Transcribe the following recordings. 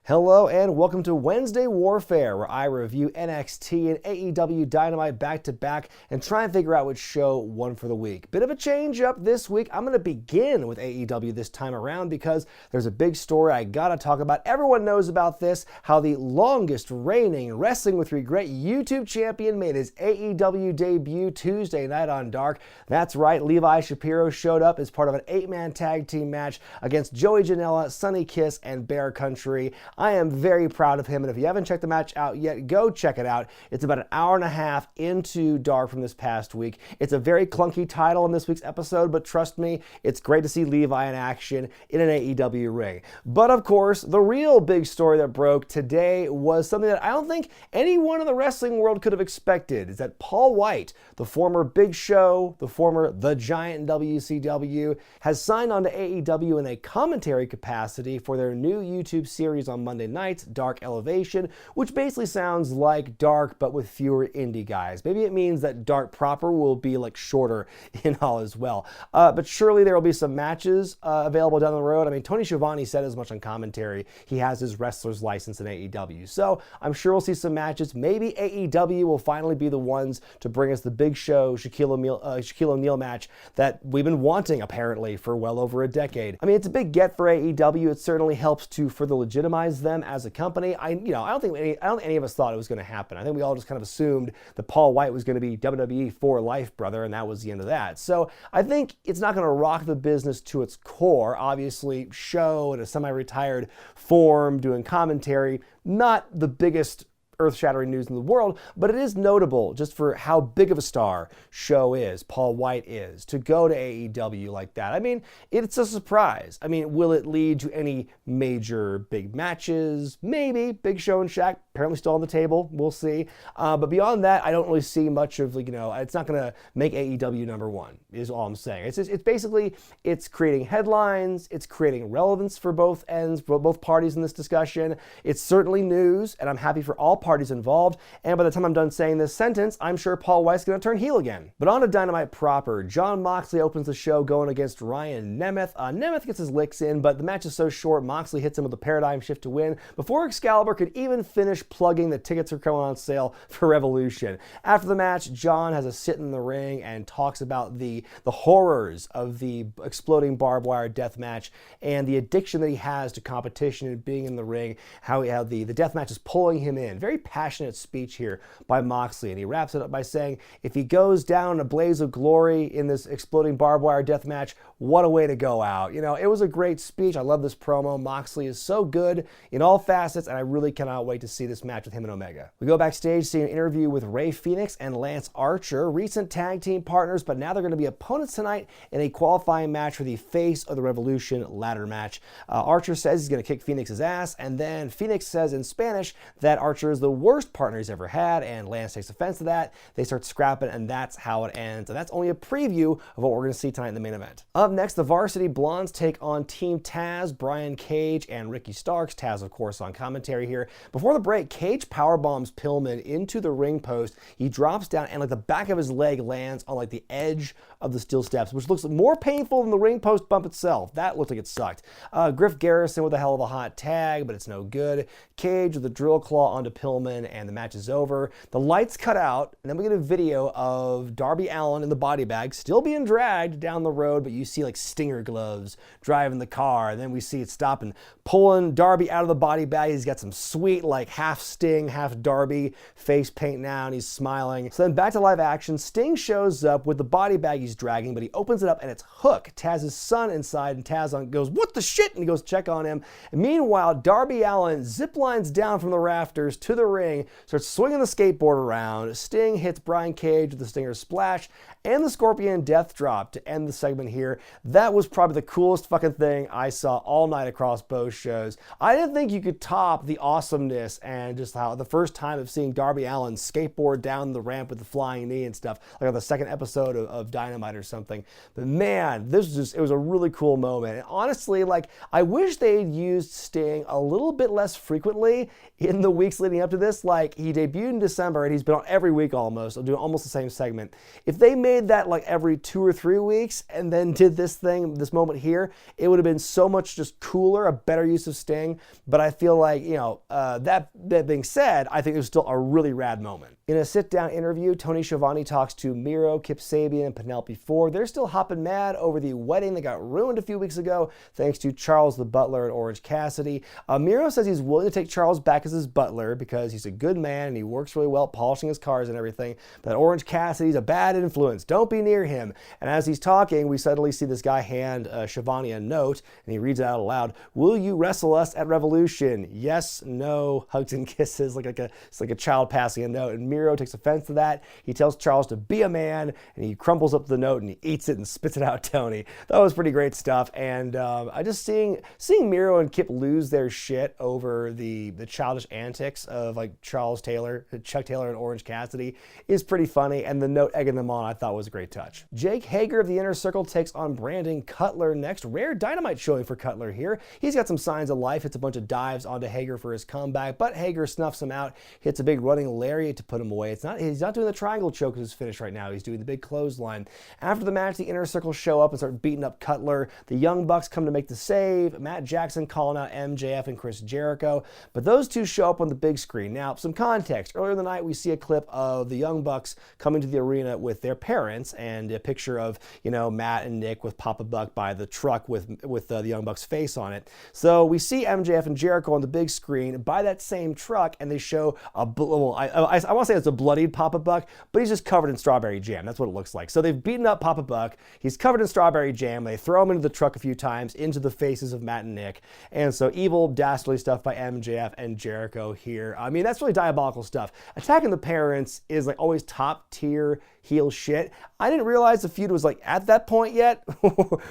Hello and welcome to Wednesday Warfare, where I review NXT and AEW Dynamite back-to-back and try and figure out which show won for the week. Bit of a change up this week. I'm going to begin with AEW this time around because there's a big story I gotta talk about. Everyone knows about this, how the longest reigning Wrestling with Regret YouTube champion made his AEW debut Tuesday night on Dark. That's right, Levi Shapiro showed up as part of an 8-man tag team match against Joey Janela, Sonny Kiss, and Bear Country. I am very proud of him, and if you haven't checked the match out yet, go check it out. It's about an hour and a half into Dark from this past week. It's a very clunky title in this week's episode, but trust me, it's great to see Levi in action in an AEW ring. But of course, the real big story that broke today was something that I don't think anyone in the wrestling world could have expected, is that Paul Wight, the former Big Show, the former The Giant in WCW, has signed on to AEW in a commentary capacity for their new YouTube series on Monday nights, Dark Elevation, which basically sounds like Dark but with fewer indie guys. Maybe it means that Dark proper will be like shorter in all as well. But surely there will be some matches available down the road. I mean, Tony Schiavone said as much on commentary. He has his wrestler's license in AEW. So I'm sure we'll see some matches. Maybe AEW will finally be the ones to bring us the Big Show Shaquille O'Neal match that we've been wanting apparently for well over a decade. I mean, it's a big get for AEW. It certainly helps to further legitimize them as a company. I don't think any of us thought it was going to happen. I think we all just kind of assumed that Paul Wight was going to be WWE for life, brother, and that was the end of that. So I think it's not going to rock the business to its core. Obviously, Show in a semi-retired form, doing commentary, not the biggest earth-shattering news in the world, but it is notable just for how big of a star Show is, Paul Wight is, to go to AEW like that. I mean, it's a surprise. I mean, will it lead to any major big matches? Maybe. Big Show and Shaq apparently still on the table. We'll see. But beyond that, I don't really see much of, it's not going to make AEW number one, is all I'm saying. It's basically, it's creating headlines, it's creating relevance for both ends, for both parties in this discussion. It's certainly news, and I'm happy for all parties involved, and by the time I'm done saying this sentence, I'm sure Paul Wight's going to turn heel again. But on to Dynamite proper. Jon Moxley opens the show going against Ryan Nemeth. Nemeth gets his licks in, but the match is so short, Moxley hits him with a paradigm shift to win before Excalibur could even finish plugging the tickets are coming on sale for Revolution. After the match, Jon has a sit in the ring and talks about the horrors of the exploding barbed wire death match and the addiction that he has to competition and being in the ring, how the death match is pulling him in. Very passionate speech here by Moxley, and he wraps it up by saying, if he goes down in a blaze of glory in this exploding barbed wire death match, what a way to go out. It was a great speech. I love this promo. Moxley is so good in all facets, and I really cannot wait to see this match with him and Omega. We go backstage, see an interview with Rey Fenix and Lance Archer, recent tag team partners, but now they're going to be opponents tonight in a qualifying match for the Face of the Revolution ladder match. Archer says he's going to kick Fenix's ass, and then Fenix says in Spanish that Archer is the worst partner he's ever had, and Lance takes offense to that. They start scrapping, and that's how it ends. And that's only a preview of what we're going to see tonight in the main event. Up next, the Varsity Blondes take on Team Taz, Brian Cage, and Ricky Starks. Taz, of course, on commentary here. Before the break, Cage powerbombs Pillman into the ring post. He drops down, and the back of his leg lands on the edge of the steel steps, which looks more painful than the ring post bump itself. That looked like it sucked. Griff Garrison with a hell of a hot tag, but it's no good. Cage with a drill claw onto Pillman, and the match is over. The lights cut out, and then we get a video of Darby Allin in the body bag, still being dragged down the road, but you see Stinger gloves driving the car, and then we see it stopping, pulling Darby out of the body bag. He's got some sweet half Sting, half Darby face paint now, and he's smiling. So then back to live action. Sting shows up with the body bag he's dragging, but he opens it up and it's Hook, Taz's son, inside, and Taz goes, "What the shit?" and he goes to check on him. And meanwhile, Darby Allin zip lines down from the rafters to the ring, starts swinging the skateboard around. Sting hits Brian Cage with the Stinger splash and the Scorpion Death Drop to end the segment here. That was probably the coolest fucking thing I saw all night across both shows. I didn't think you could top the awesomeness and just how the first time of seeing Darby Allin skateboard down the ramp with the flying knee and stuff, on the second episode of Dynamite or something. But man, it was a really cool moment. And honestly, I wish they had used Sting a little bit less frequently in the weeks leading up to this, like he debuted in December and he's been on every week almost, doing almost the same segment. If they made that like every 2 or 3 weeks and then did this thing, this moment here, it would have been so much just cooler, a better use of Sting. But I feel like, you know, that being said, I think it was still a really rad moment. In a sit-down interview, Tony Schiavone talks to Miro, Kip Sabian, and Penelope Ford. They're still hopping mad over the wedding that got ruined a few weeks ago thanks to Charles the Butler and Orange Cassidy. Miro says he's willing to take Charles back as his butler because he's a good man and he works really well polishing his cars and everything. But Orange Cassidy's a bad influence. Don't be near him. And as he's talking, we suddenly see this guy hand Schiavone a note, and he reads it out aloud. Will you wrestle us at Revolution? Yes, no, hugs and kisses, it's like a child passing a note. And Miro takes offense to that. He tells Charles to be a man, and he crumples up the note and he eats it and spits it out Tony. That was pretty great stuff. And I just seeing Miro and Kip lose their shit over the childish antics of like Chuck Taylor and Orange Cassidy is pretty funny, and the note egging them on I thought was a great touch. Jake Hager of the Inner Circle takes on Brandon Cutler next. Rare Dynamite showing for Cutler here. He's got some signs of life, hits a bunch of dives onto Hager for his comeback, but Hager snuffs him out, hits a big running lariat to put him away. He's not doing the triangle choke as his finish right now. He's doing the big clothesline. After the match, the Inner Circle show up and start beating up Cutler. The Young Bucks come to make the save. Matt Jackson calling out MJF and Chris Jericho, but those two show up on the big screen. Now, some context. Earlier in the night, we see a clip of the Young Bucks coming to the arena with their parents and a picture of, you know, Matt and Nick with Papa Buck by the truck with the Young Bucks face on it. So we see MJF and Jericho on the big screen by that same truck, and they show I want to say it's a bloodied Papa Buck, but he's just covered in strawberry jam. That's what it looks like. So they've beaten up Papa Buck. He's covered in strawberry jam. They throw him into the truck a few times, into the faces of Matt and Nick. And so evil, dastardly stuff by MJF and Jericho here. I mean, that's really diabolical stuff. Attacking the parents is like always top tier heel shit. I didn't realize the feud was like at that point yet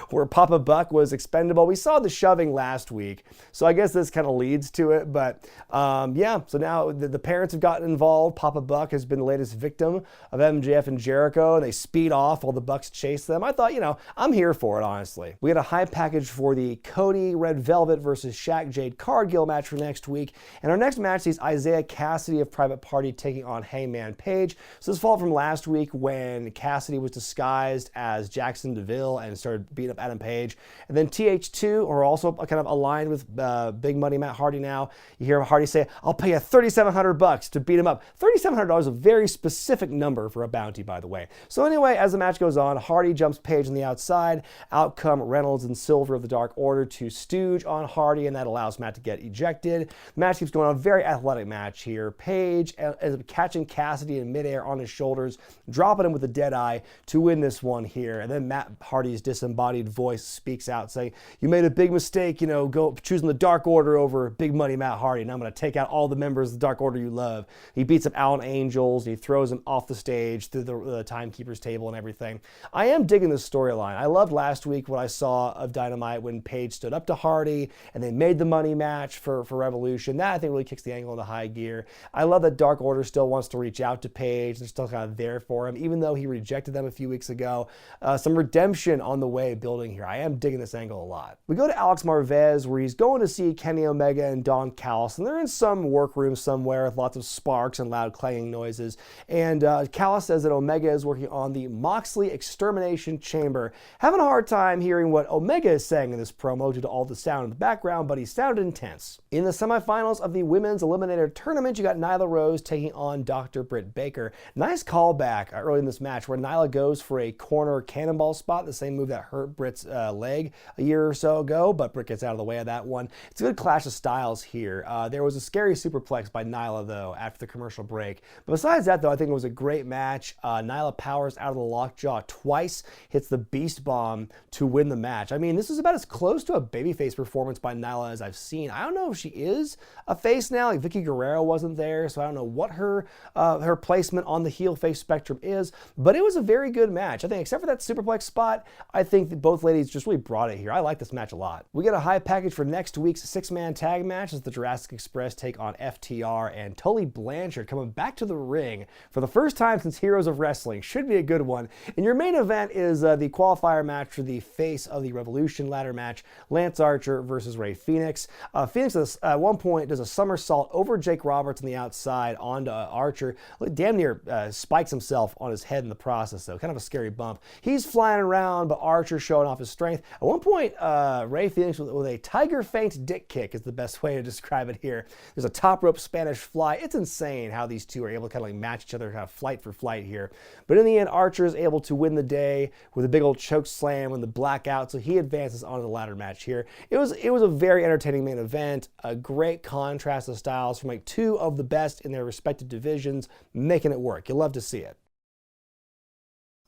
where Papa Buck was expendable. We saw the shoving last week, so I guess this kind of leads to it. But yeah, so now the parents have gotten involved. Papa Buck has been the latest victim of MJF and Jericho. They speed off while the Bucks chase them. I thought, you know, I'm here for it, honestly. We had a high package for the Cody Red Velvet versus Shaq Jade Cargill match for next week. And our next match sees Isaiah Cassidy of Private Party taking on Hangman Page. So this followed from last week when Cassidy was disguised as Jackson DeVille and started beating up Adam Page. And then TH2 are also kind of aligned with Big Money Matt Hardy now. You hear Hardy say, I'll pay you $3,700 to beat him up. $3,700 is a very specific number for a bounty, by the way. So anyway, as the match goes on, Hardy jumps Page on the outside. Out come Reynolds and Silver of the Dark Order to stooge on Hardy, and that allows Matt to get ejected. The match keeps going on. Very athletic match here. Page ends up catching Cassidy in midair on his shoulders, dropping him with a dead eye to win this one here. And then Matt Hardy's disembodied voice speaks out saying, you made a big mistake, you know, go choosing the Dark Order over Big Money Matt Hardy, and I'm going to take out all the members of the Dark Order you love. He beats up Alan Angels, and he throws him off the stage through the timekeeper's table and everything. I am digging this storyline. I loved last week what I saw of Dynamite when Page stood up to Hardy and they made the money match for Revolution. That I think really kicks the angle into high gear. I love that Dark Order still wants to reach out to Page. They're still kind of there for him, even though he rejected them a few weeks ago. Some redemption on the way building here. I am digging this angle a lot. We go to Alex Marvez, where he's going to see Kenny Omega and Don Callis, and they're in some workroom somewhere with lots of sparks and loud clanging noises. And Callis says that Omega is working on the MOXLEY Extermination Chamber. Having a hard time hearing what Omega is saying in this promo due to all the sound in the background, but he sounded intense. In the semifinals of the Women's Eliminator Tournament, you got Nyla Rose taking on Dr. Britt Baker. Nice callback early in this match where Nyla goes for a corner cannonball spot, the same move that hurt Britt's leg a year or so ago, but Britt gets out of the way of that one. It's a good clash of styles here. There was a scary superplex by Nyla, though, after the commercial break. But besides that, though, I think it was a great match. Nyla powers out of the lockjaw twice, hits the Beast Bomb to win the match. I mean, this is about as close to a babyface performance by Nyla as I've seen. I don't know if she is a face now. Like Vicky Guerrero wasn't there, so I don't know what her placement on the heel face spectrum is. is, but it was a very good match. I think except for that superplex spot, I think that both ladies just really brought it here. I like this match a lot. We get a high package for next week's 6-man tag match as the Jurassic Express take on FTR and Tully Blanchard coming back to the ring for the first time since Heroes of Wrestling. Should be a good one. And your main event is the qualifier match for the face of the Revolution ladder match, Lance Archer versus Rey Fenix. Fenix at one point does a somersault over Jake Roberts on the outside onto Archer. Damn near spikes himself on his head in the process, though. Kind of a scary bump. He's flying around, but Archer showing off his strength. At one point, Rey Fenix with a tiger feint dick kick is the best way to describe it here. There's a top rope Spanish fly. It's insane how these two are able to kind of like match each other, kind of flight for flight here. But in the end, Archer is able to win the day with a big old choke slam and the blackout, so he advances on to the ladder match here. It was a very entertaining main event, a great contrast of styles from like two of the best in their respective divisions, making it work. You'll love to see it.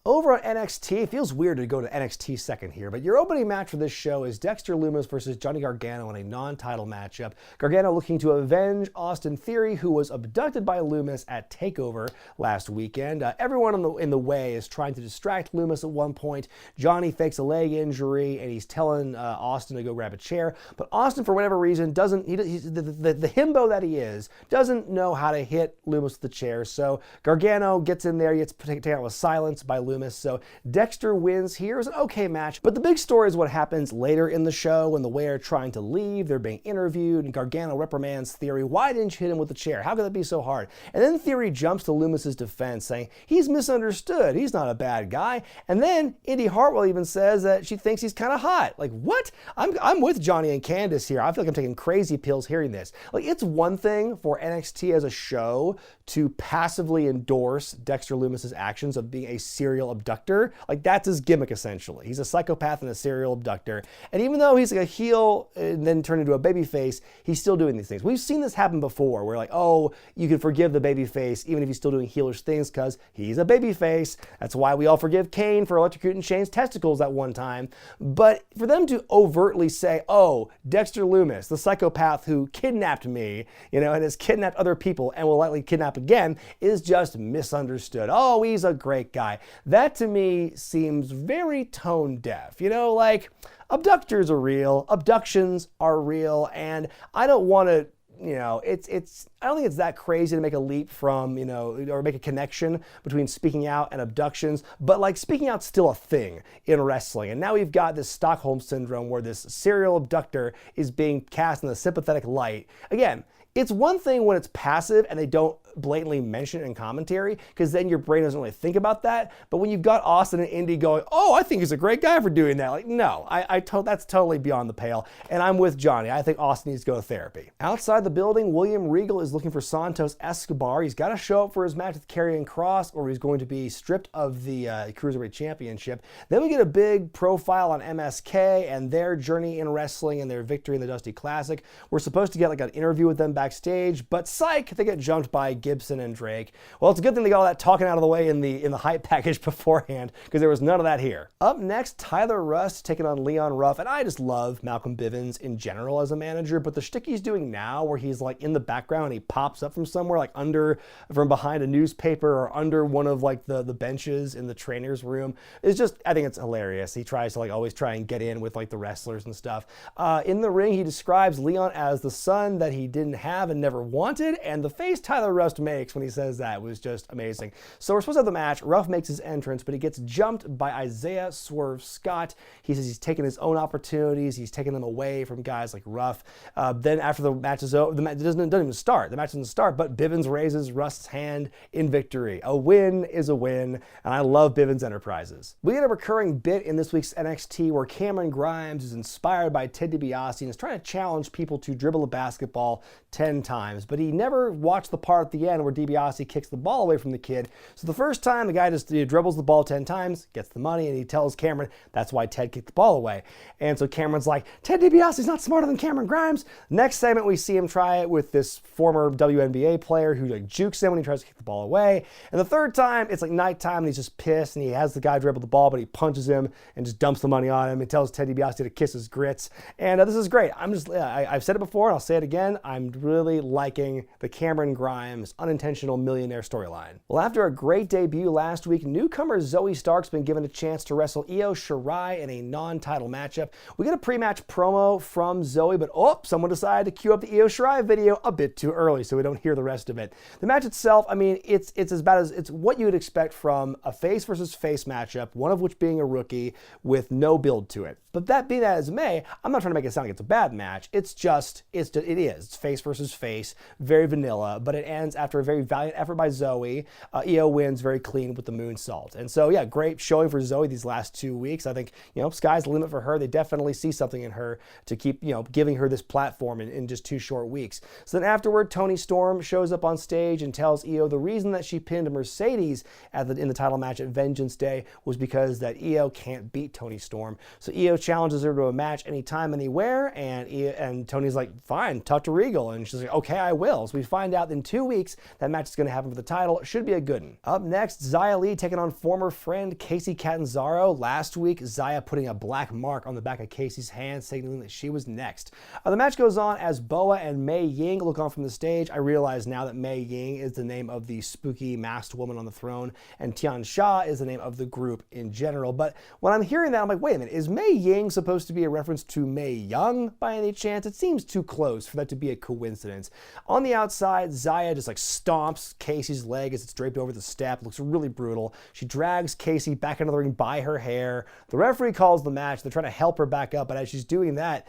Over on NXT, it feels weird to go to NXT second here, but your opening match for this show is Dexter Lumis versus Johnny Gargano in a non-title matchup. Gargano looking to avenge Austin Theory, who was abducted by Lumis at TakeOver last weekend. Everyone in the way is trying to distract Lumis at one point. Johnny fakes a leg injury, and he's telling Austin to go grab a chair, but Austin, for whatever reason, doesn't. The himbo that he is doesn't know how to hit Lumis with the chair, so Gargano gets in there, he gets taken out with silence by Lumis. So Dexter wins here. It was an okay match, but the big story is what happens later in the show when the Way are trying to leave. They're being interviewed, and Gargano reprimands Theory. Why didn't you hit him with the chair? How could that be so hard? And then Theory jumps to Lumis's defense, saying he's misunderstood. He's not a bad guy. And then Indy Hartwell even says that she thinks he's kind of hot. Like, what? I'm with Johnny and Candace here. I feel like I'm taking crazy pills hearing this. Like, it's one thing for NXT as a show to passively endorse Dexter Lumis's actions of being a serial abductor. Like, that's his gimmick, essentially. He's a psychopath and a serial abductor. And even though he's like a heel and then turned into a babyface, he's still doing these things. We've seen this happen before, where like, oh, you can forgive the babyface even if he's still doing heelish things because he's a babyface. That's why we all forgive Kane for electrocuting Shane's testicles at one time. But for them to overtly say, oh, Dexter Lumis, the psychopath who kidnapped me, and has kidnapped other people and will likely kidnap again, is just misunderstood. Oh, he's a great guy. That to me seems very tone deaf. Like, abductors are real, abductions are real, and I don't want to, I don't think it's that crazy to make a leap from, or make a connection between speaking out and abductions, but like speaking out's still a thing in wrestling. And now we've got this Stockholm syndrome where this serial abductor is being cast in a sympathetic light. Again, it's one thing when it's passive and they don't blatantly mention it in commentary, because then your brain doesn't really think about that. But when you've got Austin and Indy going, oh, I think he's a great guy for doing that. Like, no, that's totally beyond the pale. And I'm with Johnny. I think Austin needs to go to therapy. Outside the building, William Regal is looking for Santos Escobar. He's got to show up for his match with Karrion Kross, or he's going to be stripped of the Cruiserweight Championship. Then we get a big profile on MSK and their journey in wrestling and their victory in the Dusty Classic. We're supposed to get like an interview with them backstage, but psych, they get jumped by Gibson and Drake. Well, it's a good thing they got all that talking out of the way in the hype package beforehand, because there was none of that here. Up next, Tyler Rust taking on Leon Ruff, and I just love Malcolm Bivens in general as a manager, but the shtick he's doing now where he's like in the background and he pops up from somewhere, like from behind a newspaper or under one of like the benches in the trainer's room, is just, I think it's hilarious. He tries to like always try and get in with like the wrestlers and stuff. In the ring, he describes Leon as the son that he didn't have and never wanted, and the face Tyler Rust makes when he says that was just amazing. So we're supposed to have the match. Ruff makes his entrance, but he gets jumped by Isaiah Swerve Scott. He says he's taking his own opportunities. He's taking them away from guys like Ruff. Then after the match is over, the match doesn't even start. The match doesn't start, but Bivens raises Rust's hand in victory. A win is a win, and I love Bivens Enterprises. We get a recurring bit in this week's NXT where Cameron Grimes is inspired by Ted DiBiase and is trying to challenge people to dribble a basketball 10 times, but he never watched the part at the end where DiBiase kicks the ball away from the kid. So the first time, the guy just dribbles the ball 10 times, gets the money, and he tells Cameron that's why Ted kicked the ball away. And so Cameron's like, Ted DiBiase's not smarter than Cameron Grimes. Next segment, we see him try it with this former WNBA player who like jukes him when he tries to kick the ball away. And the third time, it's like nighttime, and he's just pissed, and he has the guy dribble the ball, but he punches him and just dumps the money on him and tells Ted DiBiase to kiss his grits. And this is great. I've said it before, and I'll say it again. I'm really liking the Cameron Grimes Jones, unintentional millionaire storyline. Well, after a great debut last week, newcomer Zoe Stark's been given a chance to wrestle Io Shirai in a non-title matchup. We get a pre-match promo from Zoe, but someone decided to cue up the Io Shirai video a bit too early, so we don't hear the rest of it. The match itself, I mean, it's as bad as it's what you would expect from a face versus face matchup, one of which being a rookie with no build to it. But that being that as may, I'm not trying to make it sound like it's a bad match. It is. It's face versus face, very vanilla, but it ends after a very valiant effort by Zoe. Io wins very clean with the moonsault. And so, yeah, great showing for Zoe these last 2 weeks. I think, sky's the limit for her. They definitely see something in her to keep, giving her this platform in just 2 short weeks. So then afterward, Toni Storm shows up on stage and tells Io the reason that she pinned Mercedes in the title match at Vengeance Day was because that Io can't beat Toni Storm. So Io challenges her to a match anytime, anywhere, and Tony's like, fine, talk to Regal. And she's like, okay, I will. So we find out in 2 weeks that match is going to happen for the title. It should be a good one. Up next, Xia Li taking on former friend Kacy Catanzaro. Last week, Xia putting a black mark on the back of Kacy's hand, signaling that she was next. The match goes on as Boa and Mei Ying look on from the stage. I realize now that Mei Ying is the name of the spooky masked woman on the throne, and Tian Sha is the name of the group in general. But when I'm hearing that, I'm like, wait a minute, is Mei Ying supposed to be a reference to Mei Young by any chance? It seems too close for that to be a coincidence. On the outside, Xia just like stomps Kacy's leg as it's draped over the step. Looks really brutal. She drags Kacy back into the ring by her hair. The referee calls the match. They're trying to help her back up, but as she's doing that,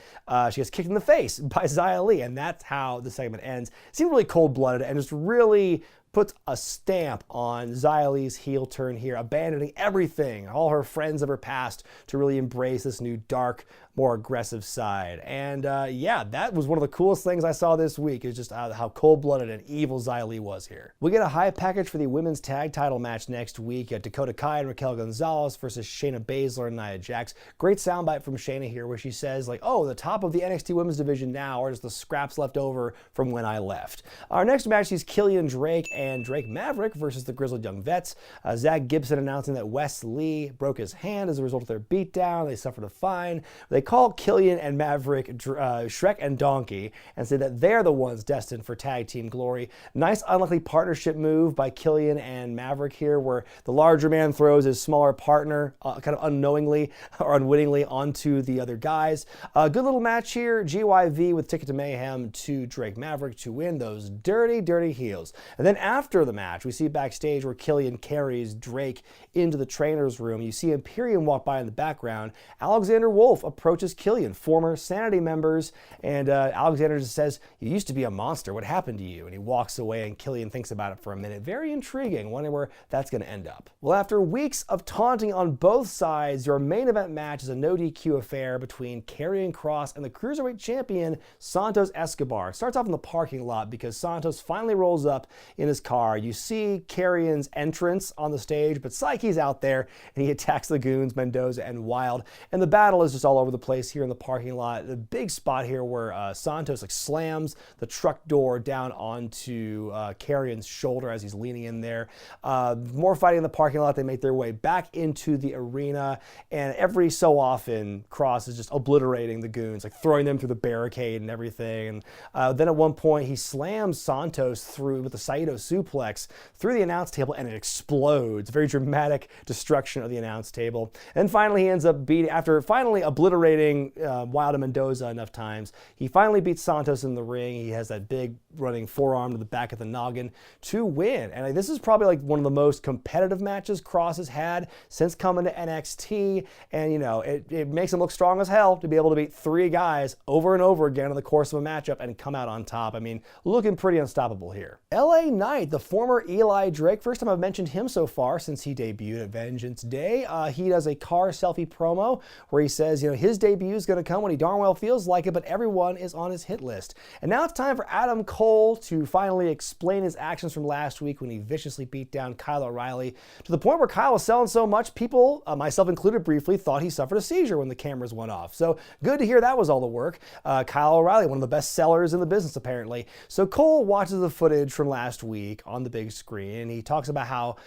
she gets kicked in the face by Xia Li, and that's how the segment ends. It seemed really cold-blooded and just really puts a stamp on Xia Li's heel turn here, abandoning everything, all her friends of her past, to really embrace this new dark, more aggressive side. And yeah, that was one of the coolest things I saw this week, is just how cold-blooded and evil Xia Li was here. We get a high package for the women's tag title match next week at Dakota Kai and Raquel Gonzalez versus Shayna Baszler and Nia Jax. Great soundbite from Shayna here where she says, like, oh, the top of the NXT women's division now are just the scraps left over from when I left. Our next match is Killian Drake and Drake Maverick versus the Grizzled Young Vets. Zach Gibson announcing that Wes Lee broke his hand as a result of their beatdown. They suffered a fine. They call Killian and Maverick Shrek and Donkey and say that they're the ones destined for tag team glory. Nice unlikely partnership move by Killian and Maverick here, where the larger man throws his smaller partner kind of unknowingly or unwittingly onto the other guys. Good little match here. GYV with Ticket to Mayhem to Drake Maverick to win those dirty, dirty heels. And then after the match, we see backstage where Killian carries Drake into the trainer's room. You see Imperium walk by in the background. Alexander Wolf approaches Killian, former Sanity members, and Alexander just says, you used to be a monster, what happened to you? And he walks away, and Killian thinks about it for a minute. Very intriguing, wondering where that's going to end up. Well, after weeks of taunting on both sides, your main event match is a no DQ affair between Karrion Kross and the Cruiserweight champion, Santos Escobar. It starts off in the parking lot because Santos finally rolls up in his car. You see Karrion's entrance on the stage, but Psyche's out there, and he attacks the goons, Mendoza and Wild, and the battle is just all over the place here in the parking lot. The big spot here where Santos slams the truck door down onto Karrion's shoulder as he's leaning in there. More fighting in the parking lot. They make their way back into the arena, and every so often Kross is just obliterating the goons, like throwing them through the barricade and everything. And then at one point he slams Santos through with the Saito suplex through the announce table, and it explodes. Very dramatic destruction of the announce table. And finally he ends up beating, after finally obliterating Wild and Mendoza enough times, he finally beats Santos in the ring. He has that big running forearm to the back of the noggin to win. And this is probably like one of the most competitive matches Kross has had since coming to NXT. And it makes him look strong as hell to be able to beat 3 guys over and over again in the course of a matchup and come out on top. I mean, looking pretty unstoppable here. LA Knight, the former Eli Drake, first time I've mentioned him so far since he debuted at Vengeance Day. He does a car selfie promo where he says, his debut is going to come when he darn well feels like it, but everyone is on his hit list. And now it's time for Adam Cole to finally explain his actions from last week when he viciously beat down Kyle O'Reilly, to the point where Kyle was selling so much people, myself included briefly, thought he suffered a seizure when the cameras went off. So good to hear that was all the work. Kyle O'Reilly, one of the best sellers in the business apparently. So Cole watches the footage from last week week on the big screen. And he talks about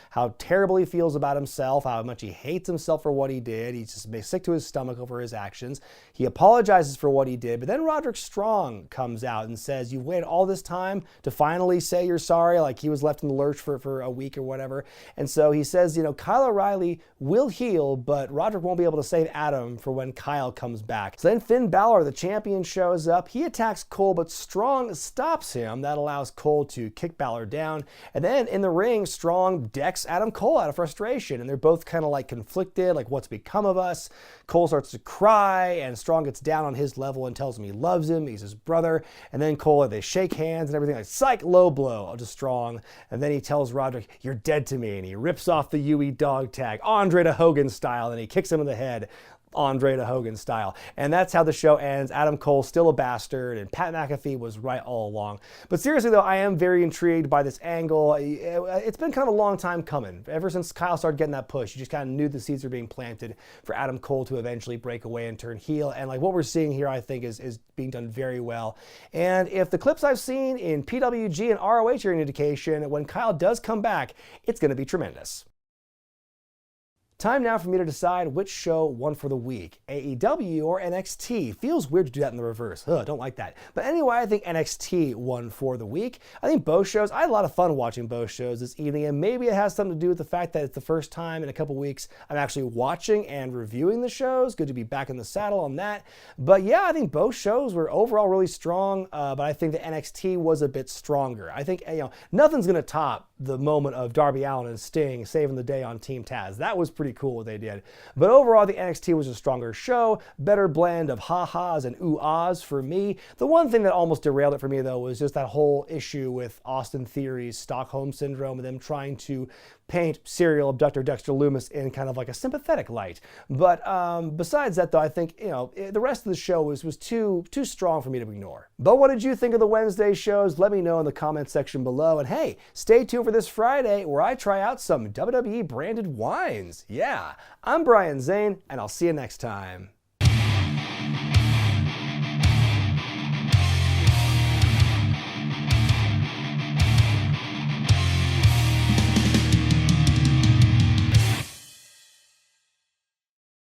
how terrible he feels about himself, how much he hates himself for what he did. He's just sick to his stomach over his actions. He apologizes for what he did, but then Roderick Strong comes out and says, you've waited all this time to finally say you're sorry, like he was left in the lurch for a week or whatever. And so he says, you know, Kyle O'Reilly will heal, but Roderick won't be able to save Adam for when Kyle comes back. So then Finn Balor, the champion, shows up. He attacks Cole, but Strong stops him. That allows Cole to kick Balor down. And then in the ring, Strong decks Adam Cole out of frustration. And they're both kind of like conflicted, like what's become of us. Cole starts to cry, and Strong gets down on his level and tells him he loves him, he's his brother. And then Cole, they shake hands and everything, like psych, low blow to Strong. And then he tells Roderick, you're dead to me. And he rips off the UE dog tag, Andre to Hogan style, and he kicks him in the head, Andre to Hogan style. And that's how the show ends. Adam Cole still a bastard, and Pat McAfee was right all along. But seriously though, I am very intrigued by this angle. It's been kind of a long time coming. Ever since Kyle started getting that push, you just kind of knew the seeds were being planted for Adam Cole to eventually break away and turn heel. And like what we're seeing here, I think is being done very well. And if the clips I've seen in PWG and ROH are an indication, when Kyle does come back, it's going to be tremendous. Time now for me to decide which show won for the week, AEW or NXT. Feels weird to do that in the reverse. Ugh, don't like that. But anyway, I think NXT won for the week. I think both shows, I had a lot of fun watching both shows this evening, and maybe it has something to do with the fact that it's the first time in a couple weeks I'm actually watching and reviewing the shows. Good to be back in the saddle on that. But yeah, I think both shows were overall really strong, but I think the NXT was a bit stronger. I think, you know, nothing's gonna top the moment of Darby Allin and Sting saving the day on Team Taz. That was pretty cool what they did. But overall, the NXT was a stronger show, better blend of ha-has and ooh-ahs for me. The one thing that almost derailed it for me, though, was just that whole issue with Austin Theory's Stockholm Syndrome and them trying to paint serial abductor Dexter Lumis in kind of like a sympathetic light. But besides that, though, I think, you know, the rest of the show was too strong for me to ignore. But what did you think of the Wednesday shows? Let me know in the comment section below. And hey, stay tuned for this Friday where I try out some WWE branded wines. Yeah, I'm Brian Zane, and I'll see you next time.